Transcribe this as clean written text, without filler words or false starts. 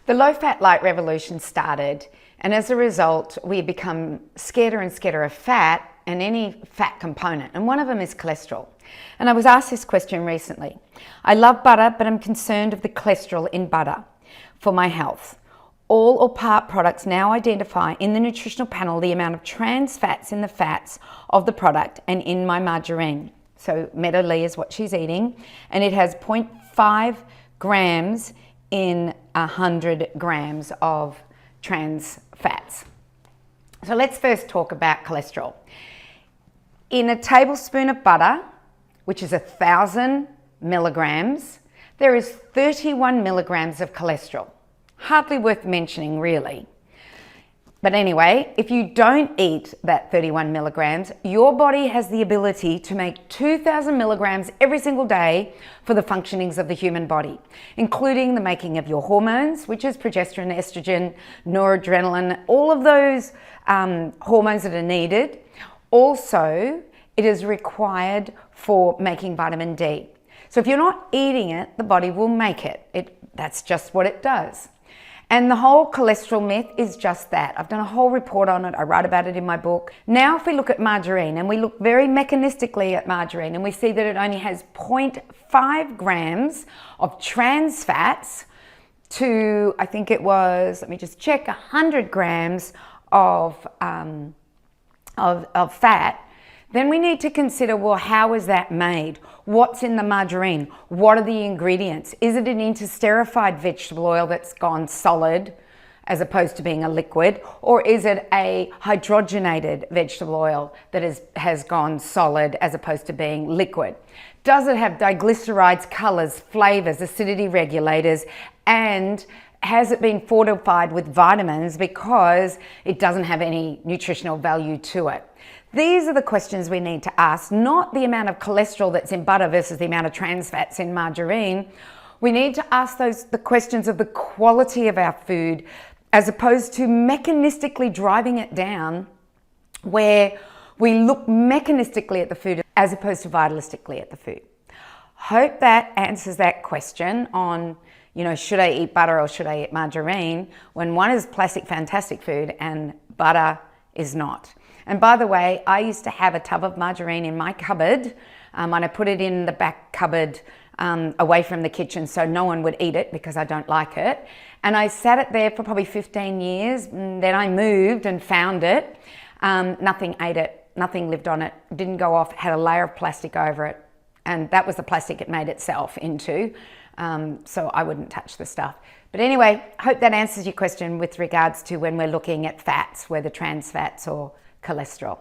The low-fat light revolution started, and as a result, we become scarcer and scarcer of fat and any fat component, and one of them is cholesterol. And I was asked this question recently. I love butter, but I'm concerned of the cholesterol in butter for my health. All or part products now identify in the nutritional panel the amount of trans fats in the fats of the product and in my margarine. So Meta Lee is what she's eating, and it has 0.5 grams in 100 grams of trans fats. So let's first talk about cholesterol. In a tablespoon of butter, which is 1,000 milligrams, there is 31 milligrams of cholesterol. Hardly worth mentioning, really. But anyway, if you don't eat that 31 milligrams, your body has the ability to make 2,000 milligrams every single day for the functionings of the human body, including the making of your hormones, which is progesterone, estrogen, noradrenaline, all of those hormones that are needed. Also, it is required for making vitamin D. So if you're not eating it, the body will make it. That's just what it does. And the whole cholesterol myth is just that. I've done a whole report on it. I write about it in my book. Now, if we look at margarine, and we look very mechanistically at margarine, and we see that it only has 0.5 grams of trans fats to, I think it was, let me just check, 100 grams of fat, then we need to consider, well, how is that made? What's in the margarine? What are the ingredients? Is it an interesterified vegetable oil that's gone solid as opposed to being a liquid? Or is it a hydrogenated vegetable oil that has gone solid as opposed to being liquid? Does it have diglycerides, colors, flavors, acidity regulators, and has it been fortified with vitamins because it doesn't have any nutritional value to it? These are the questions we need to ask, not the amount of cholesterol that's in butter versus the amount of trans fats in margarine. We need to ask the questions of the quality of our food as opposed to mechanistically driving it down, where we look mechanistically at the food as opposed to vitalistically at the food. Hope that answers that question on, should I eat butter or should I eat margarine, when one is plastic fantastic food and butter is not. And by the way, I used to have a tub of margarine in my cupboard, and I put it in the back cupboard away from the kitchen so no one would eat it because I don't like it. And I sat it there for probably 15 years. And then I moved and found it. Nothing ate it, nothing lived on it, didn't go off, had a layer of plastic over it. And that was the plastic it made itself into. So I wouldn't touch the stuff. But anyway, I hope that answers your question with regards to when we're looking at fats, whether trans fats or cholesterol.